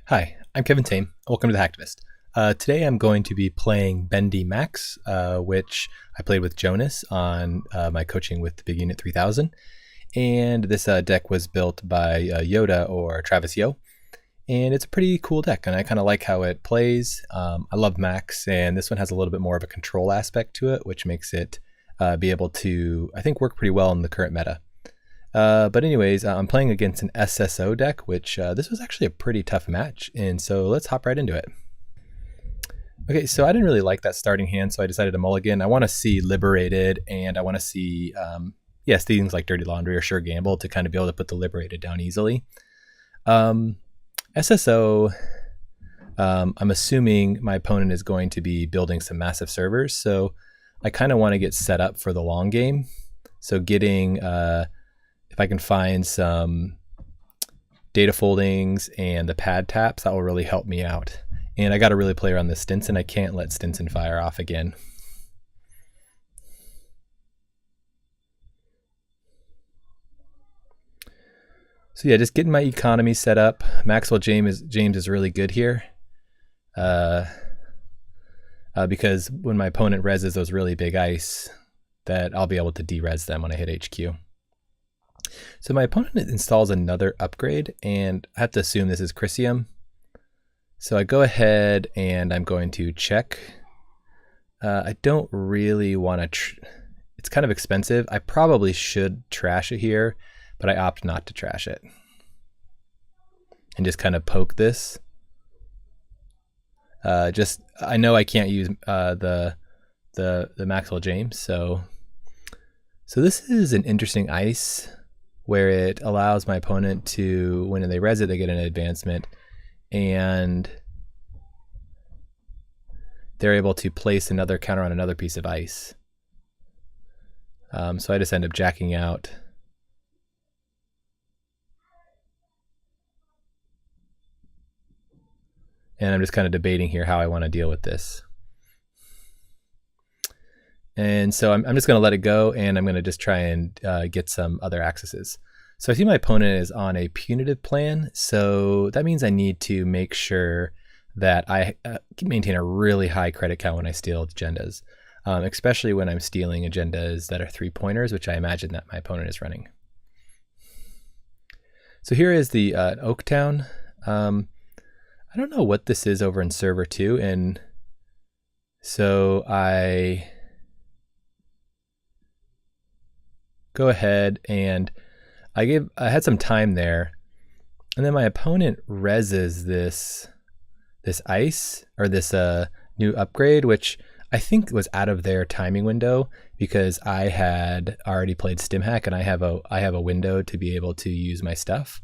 Hi, I'm Kevin Tame. Welcome to the Hacktivist. Today I'm going to be playing Bendy Max, which I played with Jonas on my coaching with the Big Unit 3000. And this deck was built by Yoda or Travis Yo. And it's a pretty cool deck, and I kind of like how it plays. I love Max, and this one has a little bit more of a control aspect to it, which makes it be able to, I think, work pretty well in the current meta. But anyways, I'm playing against an SSO deck, which this was actually a pretty tough match. And so let's hop right into it. Okay, so I didn't really like that starting hand, so I decided to mulligan. I want to see Liberated, and I want to see, things like Dirty Laundry or Sure Gamble to kind of be able to put the Liberated down easily. SSO, I'm assuming my opponent is going to be building some massive servers, so I kind of want to get set up for the long game. So getting... if I can find some data foldings and the pad taps, that will really help me out. And I got to really play around this Stinson. I can't let Stinson fire off again. So yeah, just getting my economy set up. Maxwell James is really good here. Because when my opponent reses those really big ice, that I'll be able to de-res them when I hit HQ. So my opponent installs another upgrade, and I have to assume this is Chrysium. So I go ahead and I'm going to check. I don't really want to... it's kind of expensive. I probably should trash it here, but I opt not to trash it. And just kind of poke this. I know I can't use the Maxwell James, so this is an interesting ice, where it allows my opponent to, when they res it, they get an advancement, and they're able to place another counter on another piece of ice. So I just end up jacking out. And I'm just kind of debating here how I want to deal with this. And so I'm just going to let it go, and I'm going to just try and get some other accesses. So I see my opponent is on a punitive plan, so that means I need to make sure that I maintain a really high credit count when I steal agendas, especially when I'm stealing agendas that are 3-pointers, which I imagine that my opponent is running. So here is the Oaktown. I don't know what this is over in server 2, and so I go ahead and I had some time there, and then my opponent reses this ice, or this new upgrade, which I think was out of their timing window because I had already played StimHack, and I have a window to be able to use my stuff.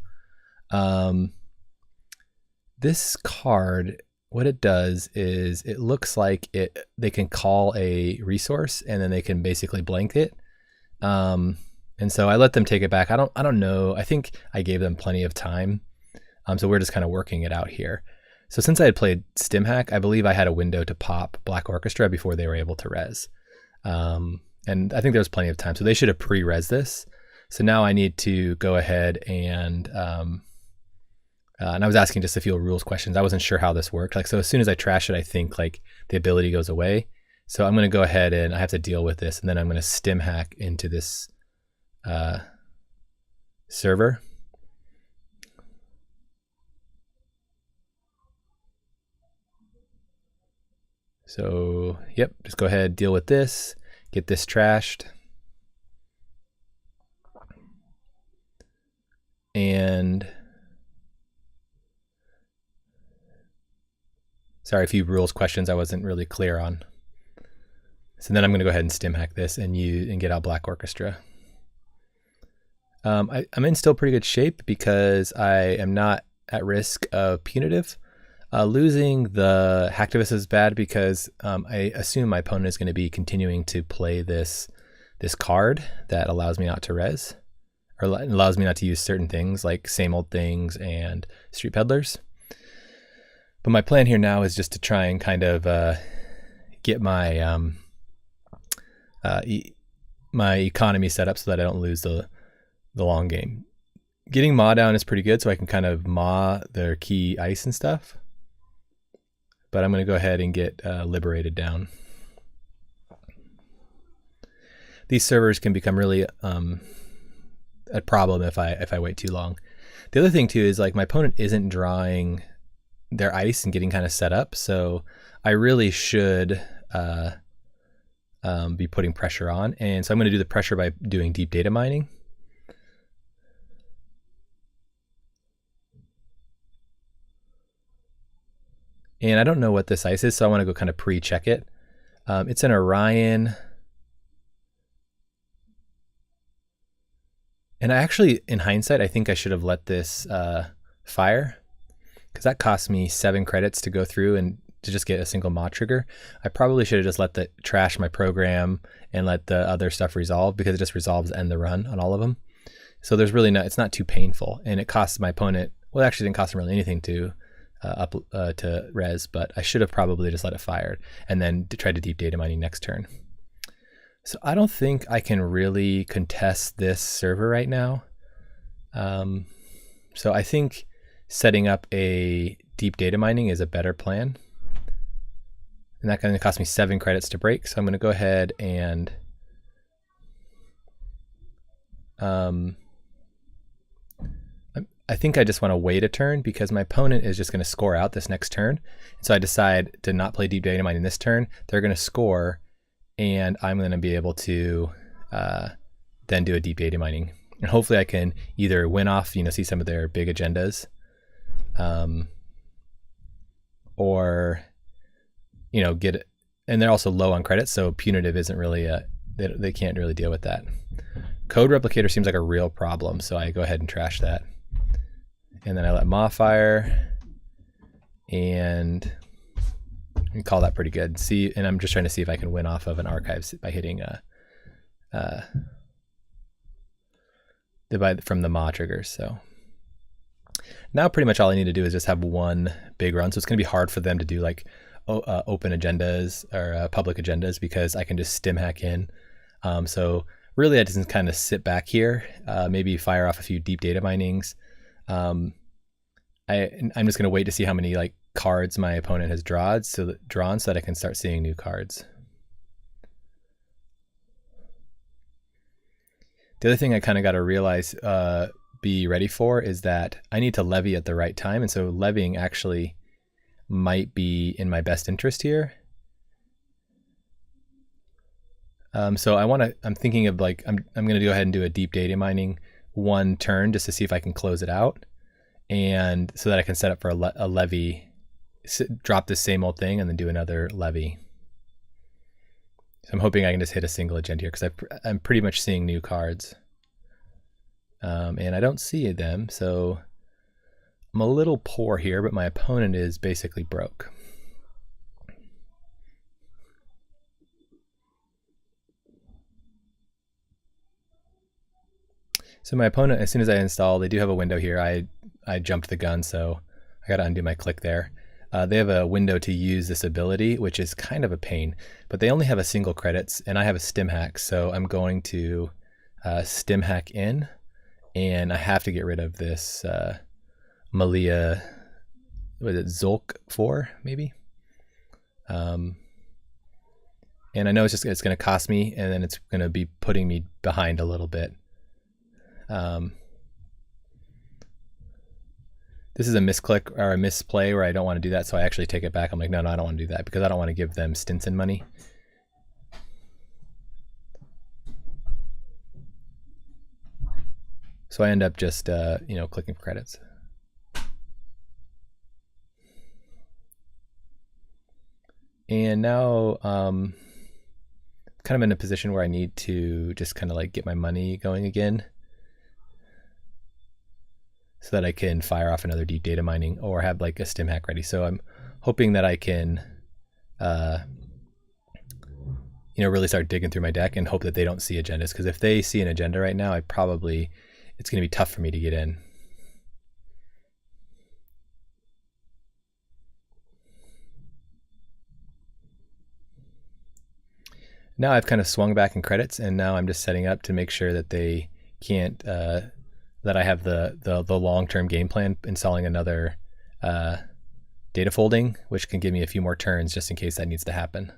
This card, what it does is it looks like they can call a resource, and then they can basically blank it. And so I let them take it back. I don't know. I think I gave them plenty of time. So we're just kind of working it out here. So since I had played StimHack, I believe I had a window to pop Black Orchestra before they were able to res. And I think there was plenty of time. So they should have pre-res this. So now I need to go ahead and I was asking just a few rules questions. I wasn't sure how this worked. So as soon as I trash it, I think the ability goes away. So I'm going to go ahead and I have to deal with this, and then I'm going to StimHack into this server. So, yep, just go ahead, deal with this, get this trashed. And sorry, a few rules questions I wasn't really clear on. So then I'm going to go ahead and StimHack this and get out Black Orchestra. I'm in still pretty good shape because I am not at risk of punitive. Losing the Hacktivist is bad because I assume my opponent is going to be continuing to play this card that allows me not to res, or allows me not to use certain things like Same Old Things and Street Peddlers. But my plan here now is just to try and kind of get my my economy set up so that I don't lose the long game. Getting maw down is pretty good, so I can kind of maw their key ice and stuff. But I'm going to go ahead and get liberated down. These servers can become really a problem if I wait too long. The other thing too is like my opponent isn't drawing their ice and getting kind of set up, so I really should be putting pressure on. And so I'm going to do the pressure by doing deep data mining. And I don't know what this ice is, so I want to go kind of pre-check it. It's an Orion. And I actually, in hindsight, I think I should have let this fire, because that cost me 7 credits to go through and to just get a single mod trigger. I probably should have just let the trash my program and let the other stuff resolve, because it just resolves end the run on all of them. So there's really not, it's not too painful, and it costs my opponent, well, it actually didn't cost him really anything to to res, but I should have probably just let it fire and then try to deep data mining next turn. So I don't think I can really contest this server right now. So I think setting up a deep data mining is a better plan. And that's going to cost me 7 credits to break. So I'm going to go ahead and I think I just want to wait a turn, because my opponent is just going to score out this next turn. So I decide to not play deep data mining this turn. They're going to score, and I'm going to be able to then do a deep data mining. And hopefully I can either win off, see some of their big agendas, or, get it. And they're also low on credits, so punitive isn't really they can't really deal with that. Code replicator seems like a real problem, so I go ahead and trash that. And then I let maw fire, and call that pretty good. See, and I'm just trying to see if I can win off of an archive by hitting from the maw triggers. So now pretty much all I need to do is just have one big run. So it's going to be hard for them to do like open agendas or public agendas, because I can just stim hack in. So really I just kind of sit back here, maybe fire off a few deep data minings. I'm just going to wait to see how many like cards my opponent has drawn so that I can start seeing new cards. The other thing I kind of got to realize, be ready for, is that I need to levy at the right time. And so levying actually might be in my best interest here. So I'm thinking of like, I'm going to go ahead and do a deep data mining one turn just to see if I can close it out. And so that I can set up for a levy, drop the same old thing and then do another levy. So I'm hoping I can just hit a single agenda here, because I'm pretty much seeing new cards. And I don't see them, so I'm a little poor here, but my opponent is basically broke. So my opponent, as soon as I install, they do have a window here. I jumped the gun, so I got to undo my click there. They have a window to use this ability, which is kind of a pain, but they only have a single credits, and I have a stim hack, so I'm going to stim hack in, and I have to get rid of this Malia, was it Zulk 4 maybe? And I know it's going to cost me, and then it's going to be putting me behind a little bit. This is a misclick or a misplay where I don't want to do that, so I actually take it back. I'm like, no, I don't want to do that, because I don't want to give them Stinson money. So I end up just, clicking for credits. And now, kind of in a position where I need to just kind of like get my money going again, so that I can fire off another deep data mining or have like a stim hack ready. So I'm hoping that I can, really start digging through my deck and hope that they don't see agendas. Because if they see an agenda right now, it's going to be tough for me to get in. Now I've kind of swung back in credits, and now I'm just setting up to make sure that they can't that I have the long-term game plan, installing another data folding, which can give me a few more turns just in case that needs to happen.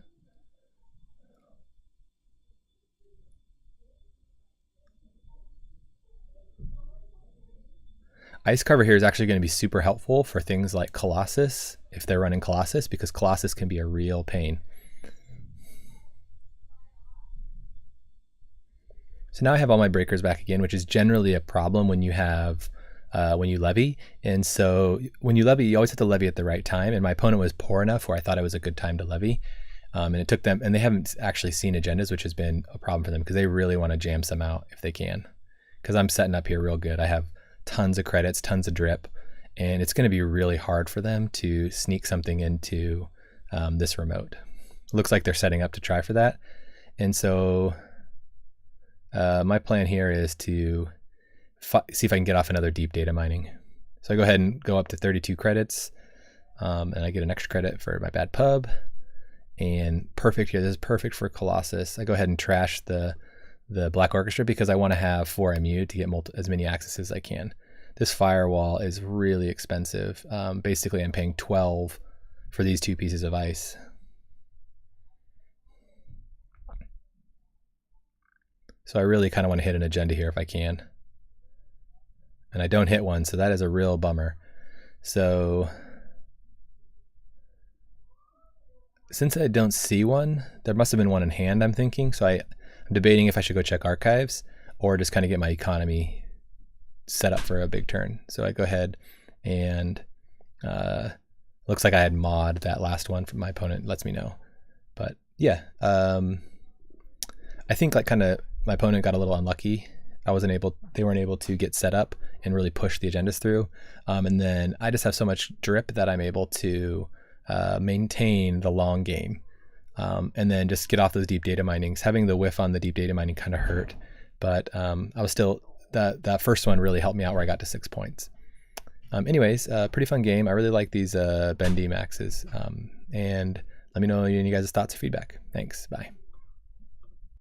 Ice cover here is actually going to be super helpful for things like Colossus, if they're running Colossus, because Colossus can be a real pain. So now I have all my breakers back again, which is generally a problem when you have when you levy. And so when you levy, you always have to levy at the right time. And my opponent was poor enough where I thought it was a good time to levy. And it took them, and they haven't actually seen agendas, which has been a problem for them because they really want to jam some out if they can. Because I'm setting up here real good. I have tons of credits, tons of drip, and it's going to be really hard for them to sneak something into this remote. It looks like they're setting up to try for that. And so my plan here is to see if I can get off another deep data mining. So I go ahead and go up to 32 credits, and I get an extra credit for my bad pub. And perfect here, this is perfect for Colossus. I go ahead and trash the Black Orchestra because I want to have 4MU to get as many accesses as I can. This firewall is really expensive. Basically, I'm paying 12 for these 2 pieces of ice. So I really kind of want to hit an agenda here if I can. And I don't hit one, so that is a real bummer. So since I don't see one, there must have been one in hand, I'm thinking. So I'm debating if I should go check archives or just kind of get my economy set up for a big turn. So I go ahead and looks like I had mod that last one from my opponent, lets me know. But yeah, I think like kind of my opponent got a little unlucky. They weren't able to get set up and really push the agendas through. And then I just have so much drip that I'm able to maintain the long game. And then just get off those deep data minings. Having the whiff on the deep data mining kind of hurt, but I was still, that first one really helped me out where I got to 6 points. Anyways, pretty fun game. I really like these Bendy maxes. And let me know any of you guys' thoughts or feedback. Thanks, bye.